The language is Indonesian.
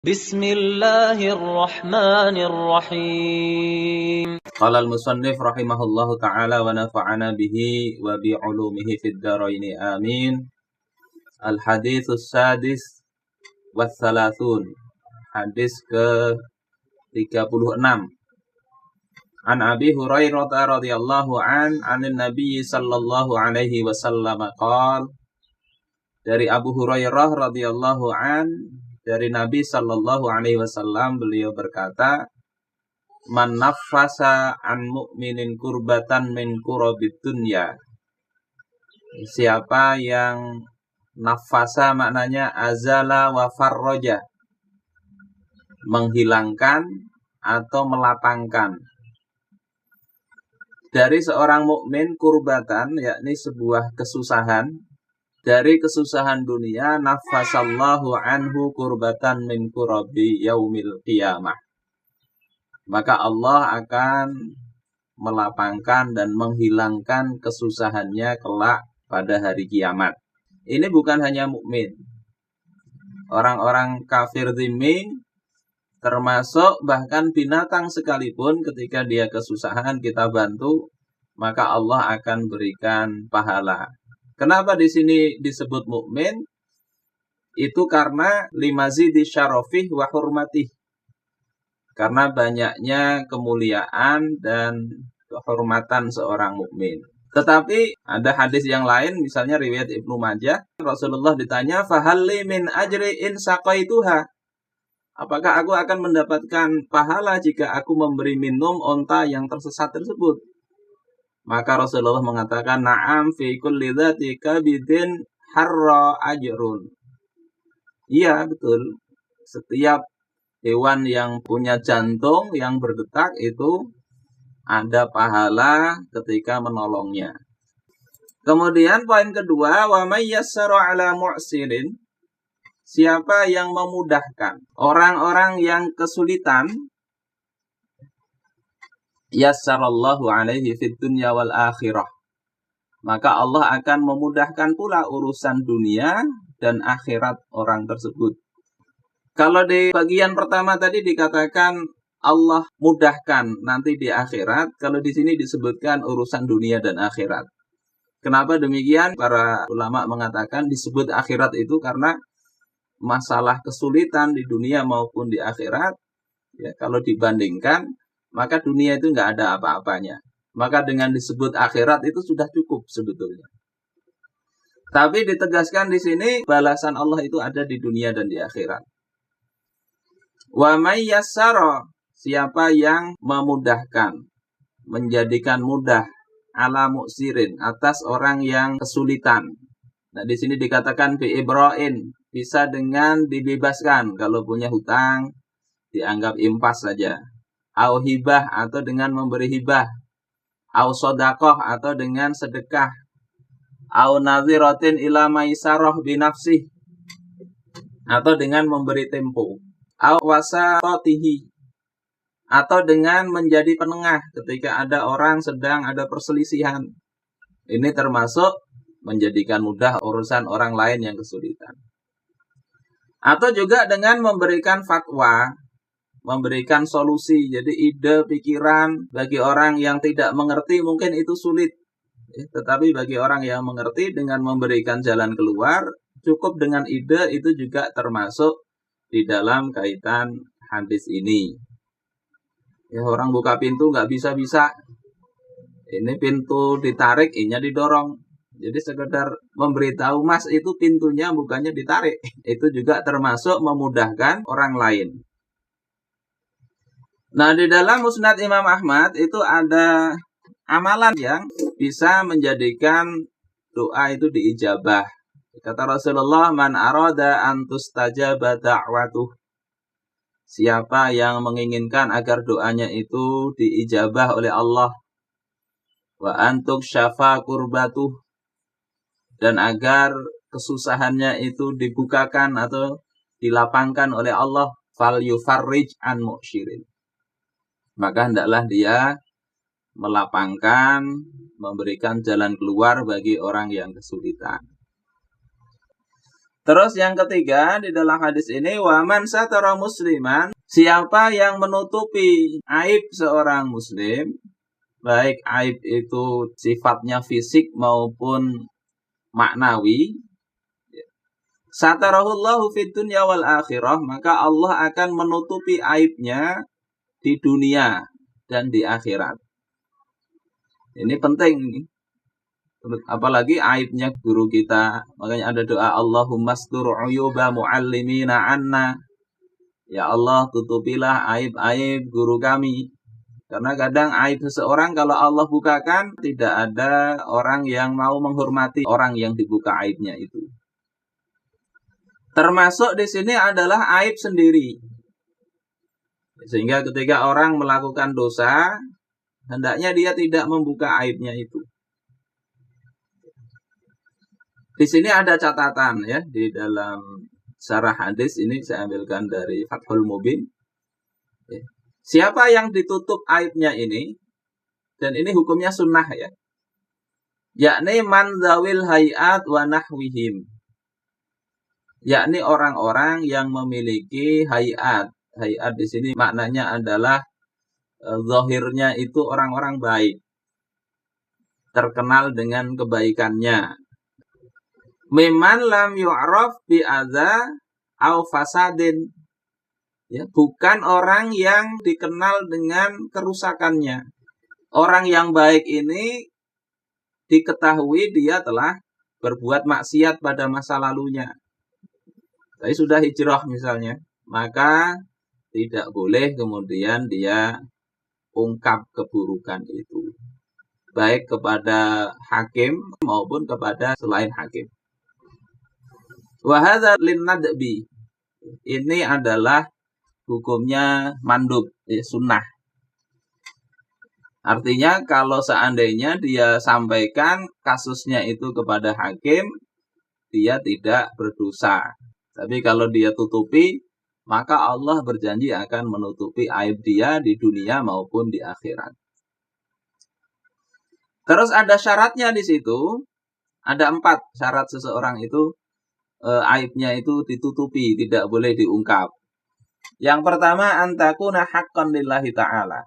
بسم الله الرحمن الرحيم. قال المصنف رحمه الله تعالى ونفعنا به وبعلومه في الدارين آمين. الحديث السادس والثلاثون, hadis ke-36. An Abi Hurairah radhiyallahu anin Nabi sallallahu alaihi wasallam qala, dari Abu Hurairah radhiyallahu dari Nabi sallallahu alaihi wasallam, beliau berkata, man naffasa an mu'minin kurbatan min kurabid dunya. Siapa yang nafasa maknanya azala wa farroja, menghilangkan atau melapangkan dari seorang mukmin kurbatan, yakni sebuah kesusahan dari kesusahan dunia, nafasallahu anhu kurbatan min kurabi yaumil qiyamah, maka Allah akan melapangkan dan menghilangkan kesusahannya kelak pada hari kiamat. Ini bukan hanya mukmin, orang-orang kafir dzimmi, termasuk bahkan binatang sekalipun, ketika dia kesusahan kita bantu, maka Allah akan berikan pahala. Kenapa di sini disebut mukmin? Itu karena limazidi syarafih wa hurmatih, karena banyaknya kemuliaan dan kehormatan seorang mukmin. Tetapi ada hadis yang lain, misalnya riwayat Ibnu Majah, Rasulullah ditanya, fahalli min ajri in saqaituha, apakah aku akan mendapatkan pahala jika aku memberi minum onta yang tersesat tersebut? Maka Rasulullah mengatakan, na'am fi kulli dzati kabidin harra ajrun. Iya, betul. Setiap hewan yang punya jantung yang berdetak itu ada pahala ketika menolongnya. Kemudian poin kedua, wa may yassara ala mu'sirin, siapa yang memudahkan orang-orang yang kesulitan, yassarallahu alaihi fid dunya wal akhirah, maka Allah akan memudahkan pula urusan dunia dan akhirat orang tersebut. Kalau di bagian pertama tadi dikatakan Allah mudahkan nanti di akhirat, kalau di sini disebutkan urusan dunia dan akhirat. Kenapa demikian? Para ulama mengatakan disebut akhirat itu karena masalah kesulitan di dunia maupun di akhirat, ya, kalau dibandingkan, maka dunia itu nggak ada apa-apanya. Maka dengan disebut akhirat itu sudah cukup sebetulnya. Tapi ditegaskan di sini balasan Allah itu ada di dunia dan di akhirat. Wa may yassara, siapa yang memudahkan, menjadikan mudah, ala mu'sirin, atas orang yang kesulitan. Nah, di sini dikatakan bi ibra'in, bisa dengan dibebaskan, kalau punya hutang dianggap impas saja. Au hibah, atau dengan memberi hibah. Au sodakoh, atau dengan sedekah. Au nadhiratin ila maisarah binafsih, atau dengan memberi tempo. Au wasatotihi, atau dengan menjadi penengah ketika ada orang sedang ada perselisihan. Ini termasuk menjadikan mudah urusan orang lain yang kesulitan. Atau juga dengan memberikan fatwa, memberikan solusi. Jadi ide, pikiran bagi orang yang tidak mengerti mungkin itu sulit. Tetapi bagi orang yang mengerti, dengan memberikan jalan keluar, cukup dengan ide, itu juga termasuk di dalam kaitan hadis ini. Ya, orang buka pintu nggak bisa-bisa. Ini pintu ditarik, ini didorong. Jadi sekedar memberitahu, mas itu pintunya bukannya ditarik. Itu juga termasuk memudahkan orang lain. Nah, di dalam Musnad Imam Ahmad itu ada amalan yang bisa menjadikan doa itu diijabah. Kata Rasulullah, man arada an tustajaba da'watuh, siapa yang menginginkan agar doanya itu diijabah oleh Allah, wa antuk syafa kurbatuh, dan agar kesusahannya itu dibukakan atau dilapangkan oleh Allah, fal yufarrij an mu'syirin, maka hendaklah dia melapangkan, memberikan jalan keluar bagi orang yang kesulitan. Terus yang ketiga di dalam hadis ini, waman satara musliman, siapa yang menutupi aib seorang muslim, baik aib itu sifatnya fisik maupun maknawi, satarahullahu fid dunya wal akhirah, maka Allah akan menutupi aibnya di dunia dan di akhirat. Ini penting nih. Apalagi aibnya guru kita. Makanya ada doa Allahumma astur uyuba muallimina anna. Ya Allah, tutupilah aib-aib guru kami. Karena kadang aib seseorang kalau Allah bukakan, tidak ada orang yang mau menghormati orang yang dibuka aibnya itu. Termasuk di sini adalah aib sendiri. Sehingga ketika orang melakukan dosa, hendaknya dia tidak membuka aibnya itu. Di sini ada catatan ya, di dalam syarah hadis ini saya ambilkan dari Fathul Mubin. Siapa yang ditutup aibnya ini, dan ini hukumnya sunnah ya, yakni man zawil hayat wa nahwihim, yakni orang-orang yang memiliki hayat. Hayat di sini maknanya adalah zahirnya itu orang-orang baik, terkenal dengan kebaikannya. Miman lam yu'raf bi adza au fasadin. Ya, bukan orang yang dikenal dengan kerusakannya. Orang yang baik ini diketahui dia telah berbuat maksiat pada masa lalunya. Tapi sudah hijrah misalnya, maka tidak boleh kemudian dia ungkap keburukan itu, baik kepada hakim maupun kepada selain hakim. Wa hadza linnadbi. Ini adalah hukumnya mandub, sunnah. Artinya kalau seandainya dia sampaikan kasusnya itu kepada hakim, dia tidak berdosa. Tapi kalau dia tutupi, maka Allah berjanji akan menutupi aib dia di dunia maupun di akhirat. Terus ada syaratnya di situ. Ada 4 syarat seseorang itu aibnya itu ditutupi, tidak boleh diungkap. Yang pertama, antakuna haqqan lillahi ta'ala.